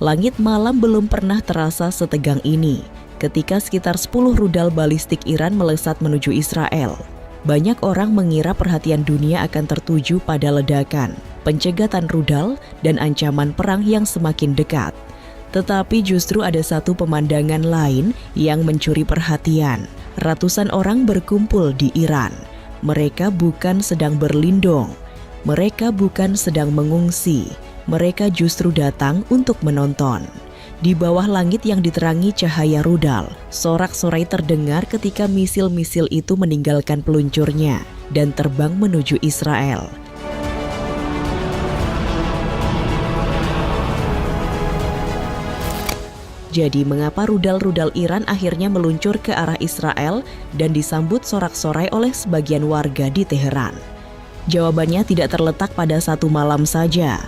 Langit malam belum pernah terasa setegang ini ketika sekitar 10 rudal balistik Iran melesat menuju Israel. Banyak orang mengira perhatian dunia akan tertuju pada ledakan, pencegatan rudal, dan ancaman perang yang semakin dekat. Tetapi justru ada satu pemandangan lain yang mencuri perhatian. Ratusan orang berkumpul di Iran. Mereka bukan sedang berlindung, mereka bukan sedang mengungsi. Mereka justru datang untuk menonton. Di bawah langit yang diterangi cahaya rudal, sorak-sorai terdengar ketika misil-misil itu meninggalkan peluncurnya dan terbang menuju Israel. Jadi mengapa rudal-rudal Iran akhirnya meluncur ke arah Israel dan disambut sorak-sorai oleh sebagian warga di Teheran? Jawabannya tidak terletak pada satu malam saja.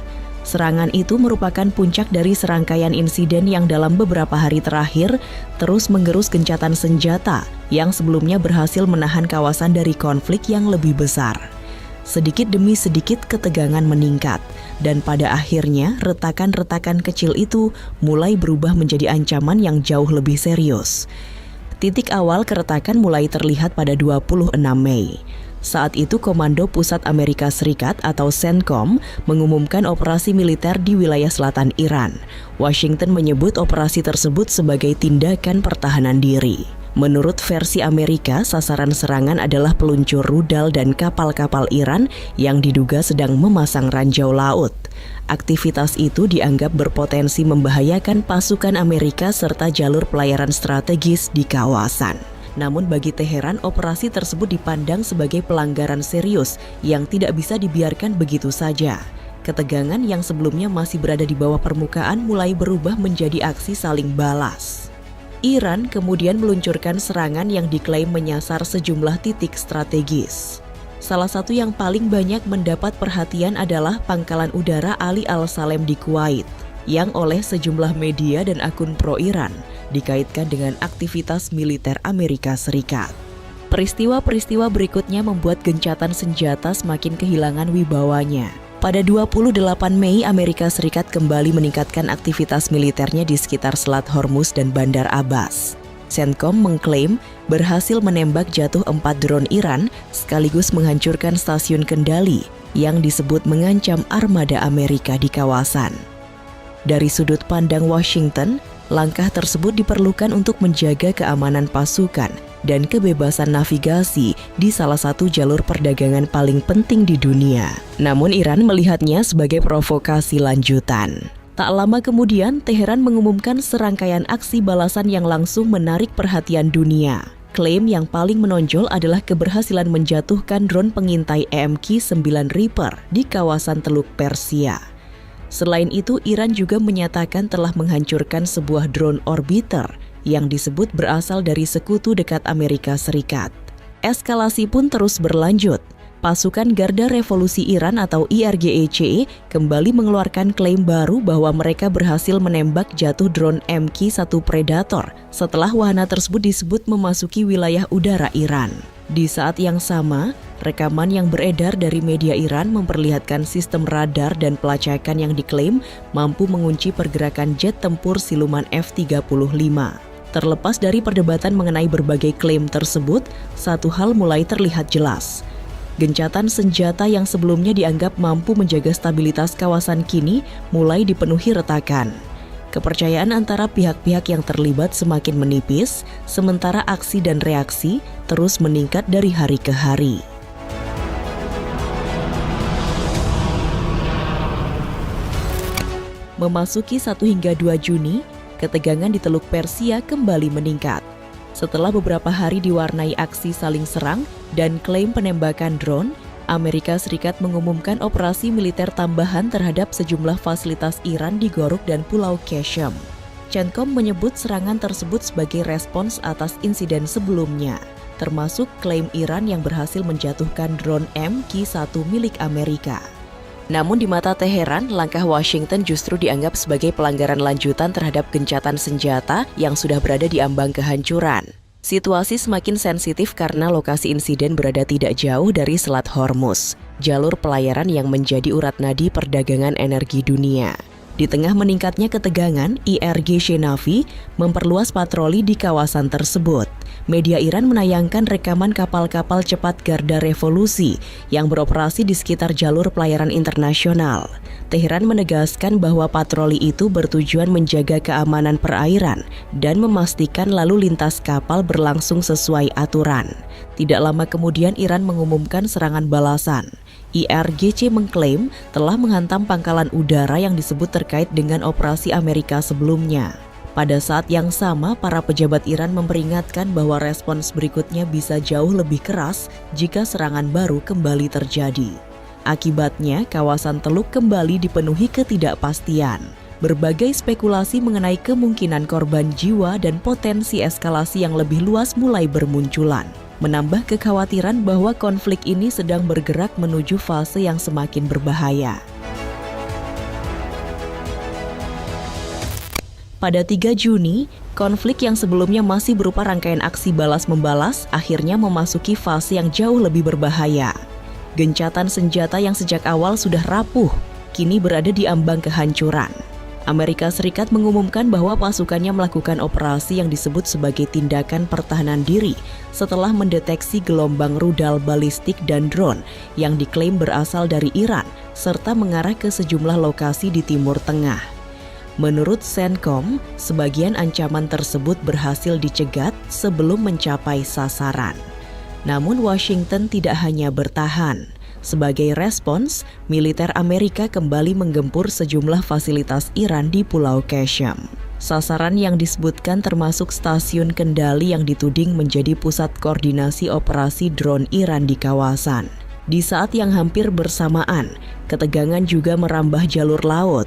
Serangan itu merupakan puncak dari serangkaian insiden yang dalam beberapa hari terakhir terus menggerus gencatan senjata yang sebelumnya berhasil menahan kawasan dari konflik yang lebih besar. Sedikit demi sedikit ketegangan meningkat, dan pada akhirnya retakan-retakan kecil itu mulai berubah menjadi ancaman yang jauh lebih serius. Titik awal keretakan mulai terlihat pada 26 Mei. Saat itu Komando Pusat Amerika Serikat atau CENTCOM mengumumkan operasi militer di wilayah selatan Iran. Washington menyebut operasi tersebut sebagai tindakan pertahanan diri. Menurut versi Amerika, sasaran serangan adalah peluncur rudal dan kapal-kapal Iran yang diduga sedang memasang ranjau laut. Aktivitas itu dianggap berpotensi membahayakan pasukan Amerika serta jalur pelayaran strategis di kawasan. Namun bagi Teheran, operasi tersebut dipandang sebagai pelanggaran serius yang tidak bisa dibiarkan begitu saja. Ketegangan yang sebelumnya masih berada di bawah permukaan mulai berubah menjadi aksi saling balas. Iran kemudian meluncurkan serangan yang diklaim menyasar sejumlah titik strategis. Salah satu yang paling banyak mendapat perhatian adalah pangkalan udara Ali Al-Salem di Kuwait, yang oleh sejumlah media dan akun pro-Iran dikaitkan dengan aktivitas militer Amerika Serikat. Peristiwa-peristiwa berikutnya membuat gencatan senjata semakin kehilangan wibawanya. Pada 28 Mei, Amerika Serikat kembali meningkatkan aktivitas militernya di sekitar Selat Hormuz dan Bandar Abbas. CENTCOM mengklaim berhasil menembak jatuh 4 drone Iran sekaligus menghancurkan stasiun kendali yang disebut mengancam armada Amerika di kawasan. Dari sudut pandang Washington, langkah tersebut diperlukan untuk menjaga keamanan pasukan dan kebebasan navigasi di salah satu jalur perdagangan paling penting di dunia. Namun Iran melihatnya sebagai provokasi lanjutan. Tak lama kemudian, Teheran mengumumkan serangkaian aksi balasan yang langsung menarik perhatian dunia. Klaim yang paling menonjol adalah keberhasilan menjatuhkan drone pengintai EMQ-9 Reaper di kawasan Teluk Persia. Selain itu, Iran juga menyatakan telah menghancurkan sebuah drone orbiter yang disebut berasal dari sekutu dekat Amerika Serikat. Eskalasi pun terus berlanjut. Pasukan Garda Revolusi Iran atau IRGC kembali mengeluarkan klaim baru bahwa mereka berhasil menembak jatuh drone MQ-1 Predator setelah wahana tersebut disebut memasuki wilayah udara Iran. Di saat yang sama, rekaman yang beredar dari media Iran memperlihatkan sistem radar dan pelacakan yang diklaim mampu mengunci pergerakan jet tempur siluman F-35. Terlepas dari perdebatan mengenai berbagai klaim tersebut, satu hal mulai terlihat jelas. Gencatan senjata yang sebelumnya dianggap mampu menjaga stabilitas kawasan kini mulai dipenuhi retakan. Kepercayaan antara pihak-pihak yang terlibat semakin menipis, sementara aksi dan reaksi terus meningkat dari hari ke hari. Memasuki 1 hingga 2 Juni, ketegangan di Teluk Persia kembali meningkat. Setelah beberapa hari diwarnai aksi saling serang dan klaim penembakan drone, Amerika Serikat mengumumkan operasi militer tambahan terhadap sejumlah fasilitas Iran di Goruk dan Pulau Qeshm. CENTCOM menyebut serangan tersebut sebagai respons atas insiden sebelumnya, termasuk klaim Iran yang berhasil menjatuhkan drone MQ-1 milik Amerika. Namun di mata Teheran, langkah Washington justru dianggap sebagai pelanggaran lanjutan terhadap gencatan senjata yang sudah berada di ambang kehancuran. Situasi semakin sensitif karena lokasi insiden berada tidak jauh dari Selat Hormuz, jalur pelayaran yang menjadi urat nadi perdagangan energi dunia. Di tengah meningkatnya ketegangan, IRGC Navy memperluas patroli di kawasan tersebut. Media Iran menayangkan rekaman kapal-kapal cepat Garda Revolusi yang beroperasi di sekitar jalur pelayaran internasional. Teheran menegaskan bahwa patroli itu bertujuan menjaga keamanan perairan dan memastikan lalu lintas kapal berlangsung sesuai aturan. Tidak lama kemudian Iran mengumumkan serangan balasan. IRGC mengklaim telah menghantam pangkalan udara yang disebut terkait dengan operasi Amerika sebelumnya. Pada saat yang sama, para pejabat Iran memperingatkan bahwa respons berikutnya bisa jauh lebih keras jika serangan baru kembali terjadi. Akibatnya, kawasan Teluk kembali dipenuhi ketidakpastian. Berbagai spekulasi mengenai kemungkinan korban jiwa dan potensi eskalasi yang lebih luas mulai bermunculan, menambah kekhawatiran bahwa konflik ini sedang bergerak menuju fase yang semakin berbahaya. Pada 3 Juni, konflik yang sebelumnya masih berupa rangkaian aksi balas-membalas akhirnya memasuki fase yang jauh lebih berbahaya. Gencatan senjata yang sejak awal sudah rapuh, kini berada di ambang kehancuran. Amerika Serikat mengumumkan bahwa pasukannya melakukan operasi yang disebut sebagai tindakan pertahanan diri setelah mendeteksi gelombang rudal balistik dan drone yang diklaim berasal dari Iran serta mengarah ke sejumlah lokasi di Timur Tengah. Menurut CENTCOM, sebagian ancaman tersebut berhasil dicegat sebelum mencapai sasaran. Namun Washington tidak hanya bertahan. Sebagai respons, militer Amerika kembali menggempur sejumlah fasilitas Iran di Pulau Qasem. Sasaran yang disebutkan termasuk stasiun kendali yang dituding menjadi pusat koordinasi operasi drone Iran di kawasan. Di saat yang hampir bersamaan, ketegangan juga merambah jalur laut.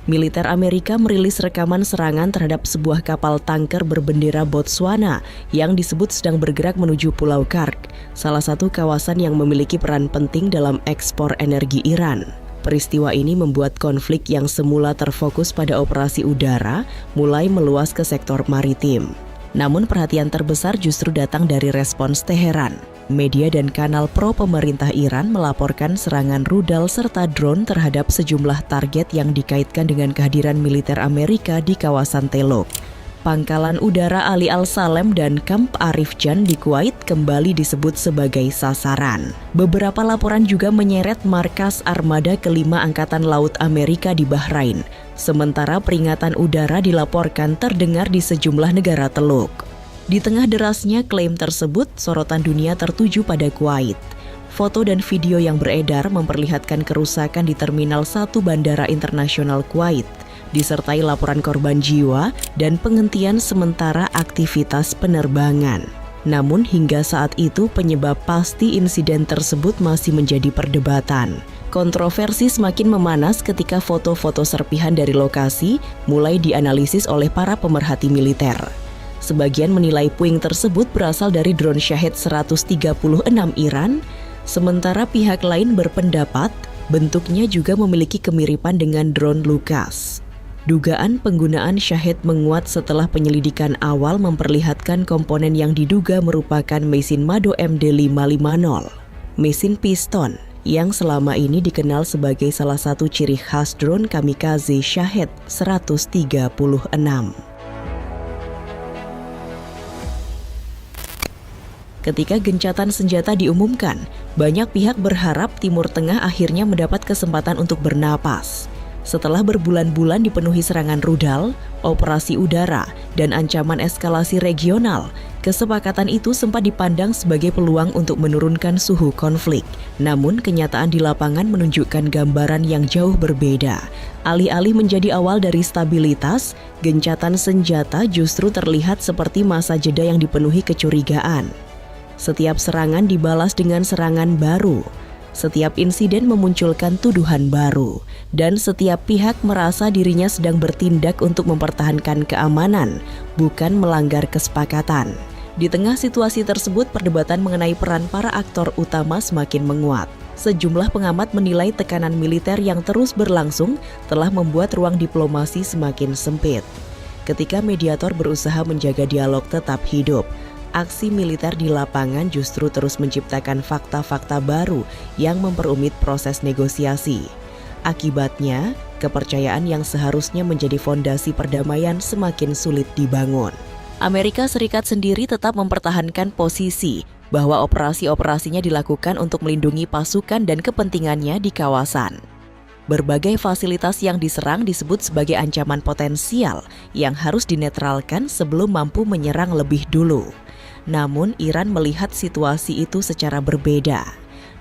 Militer Amerika merilis rekaman serangan terhadap sebuah kapal tanker berbendera Botswana yang disebut sedang bergerak menuju Pulau Kark, salah satu kawasan yang memiliki peran penting dalam ekspor energi Iran. Peristiwa ini membuat konflik yang semula terfokus pada operasi udara mulai meluas ke sektor maritim. Namun perhatian terbesar justru datang dari respons Teheran. Media dan kanal pro-pemerintah Iran melaporkan serangan rudal serta drone terhadap sejumlah target yang dikaitkan dengan kehadiran militer Amerika di kawasan Teluk. Pangkalan udara Ali Al-Salem dan Kamp Arif Jan di Kuwait kembali disebut sebagai sasaran. Beberapa laporan juga menyeret markas armada kelima Angkatan Laut Amerika di Bahrain. Sementara peringatan udara dilaporkan terdengar di sejumlah negara Teluk. Di tengah derasnya klaim tersebut, sorotan dunia tertuju pada Kuwait. Foto dan video yang beredar memperlihatkan kerusakan di Terminal 1 Bandara Internasional Kuwait, disertai laporan korban jiwa dan penghentian sementara aktivitas penerbangan. Namun hingga saat itu penyebab pasti insiden tersebut masih menjadi perdebatan. Kontroversi semakin memanas ketika foto-foto serpihan dari lokasi mulai dianalisis oleh para pemerhati militer. Sebagian menilai puing tersebut berasal dari drone Shahed 136 Iran, sementara pihak lain berpendapat bentuknya juga memiliki kemiripan dengan drone Lucas. Dugaan penggunaan Shahed menguat setelah penyelidikan awal memperlihatkan komponen yang diduga merupakan mesin Mado MD550, mesin piston yang selama ini dikenal sebagai salah satu ciri khas drone kamikaze Shahed 136. Ketika gencatan senjata diumumkan, banyak pihak berharap Timur Tengah akhirnya mendapat kesempatan untuk bernapas. Setelah berbulan-bulan dipenuhi serangan rudal, operasi udara, dan ancaman eskalasi regional, kesepakatan itu sempat dipandang sebagai peluang untuk menurunkan suhu konflik. Namun, kenyataan di lapangan menunjukkan gambaran yang jauh berbeda. Alih-alih menjadi awal dari stabilitas, gencatan senjata justru terlihat seperti masa jeda yang dipenuhi kecurigaan. Setiap serangan dibalas dengan serangan baru. Setiap insiden memunculkan tuduhan baru. Dan setiap pihak merasa dirinya sedang bertindak untuk mempertahankan keamanan, bukan melanggar kesepakatan. Di tengah situasi tersebut, perdebatan mengenai peran para aktor utama semakin menguat. Sejumlah pengamat menilai tekanan militer yang terus berlangsung telah membuat ruang diplomasi semakin sempit. Ketika mediator berusaha menjaga dialog tetap hidup, aksi militer di lapangan justru terus menciptakan fakta-fakta baru yang memperumit proses negosiasi. Akibatnya, kepercayaan yang seharusnya menjadi fondasi perdamaian semakin sulit dibangun. Amerika Serikat sendiri tetap mempertahankan posisi bahwa operasi-operasinya dilakukan untuk melindungi pasukan dan kepentingannya di kawasan. Berbagai fasilitas yang diserang disebut sebagai ancaman potensial yang harus dinetralkan sebelum mampu menyerang lebih dulu. Namun Iran melihat situasi itu secara berbeda.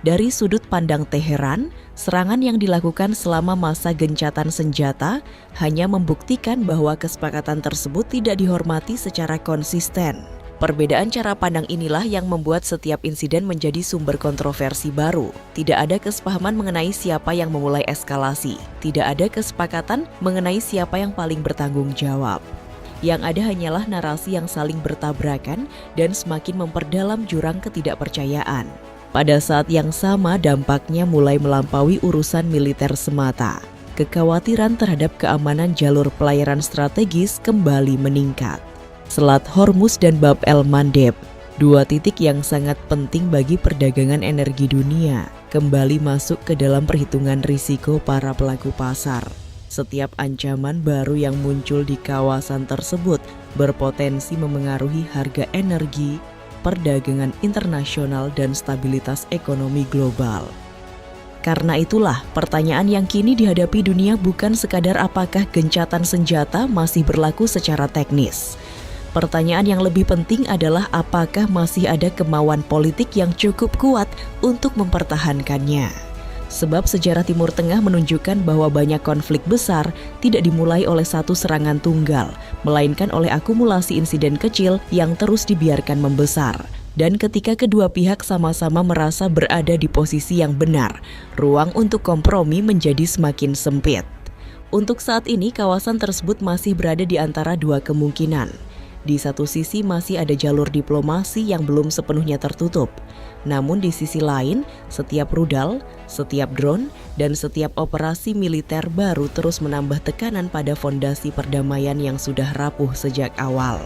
Dari sudut pandang Teheran, serangan yang dilakukan selama masa gencatan senjata hanya membuktikan bahwa kesepakatan tersebut tidak dihormati secara konsisten. Perbedaan cara pandang inilah yang membuat setiap insiden menjadi sumber kontroversi baru. Tidak ada kesepahaman mengenai siapa yang memulai eskalasi. Tidak ada kesepakatan mengenai siapa yang paling bertanggung jawab. Yang ada hanyalah narasi yang saling bertabrakan dan semakin memperdalam jurang ketidakpercayaan. Pada saat yang sama, dampaknya mulai melampaui urusan militer semata. Kekhawatiran terhadap keamanan jalur pelayaran strategis kembali meningkat. Selat Hormuz dan Bab el-Mandeb, dua titik yang sangat penting bagi perdagangan energi dunia, kembali masuk ke dalam perhitungan risiko para pelaku pasar. Setiap ancaman baru yang muncul di kawasan tersebut berpotensi memengaruhi harga energi, perdagangan internasional, dan stabilitas ekonomi global. Karena itulah, pertanyaan yang kini dihadapi dunia bukan sekadar apakah gencatan senjata masih berlaku secara teknis. Pertanyaan yang lebih penting adalah apakah masih ada kemauan politik yang cukup kuat untuk mempertahankannya. Sebab sejarah Timur Tengah menunjukkan bahwa banyak konflik besar tidak dimulai oleh satu serangan tunggal, melainkan oleh akumulasi insiden kecil yang terus dibiarkan membesar. Dan ketika kedua pihak sama-sama merasa berada di posisi yang benar, ruang untuk kompromi menjadi semakin sempit. Untuk saat ini, kawasan tersebut masih berada di antara dua kemungkinan. Di satu sisi masih ada jalur diplomasi yang belum sepenuhnya tertutup. Namun di sisi lain, setiap rudal, setiap drone, dan setiap operasi militer baru terus menambah tekanan pada fondasi perdamaian yang sudah rapuh sejak awal.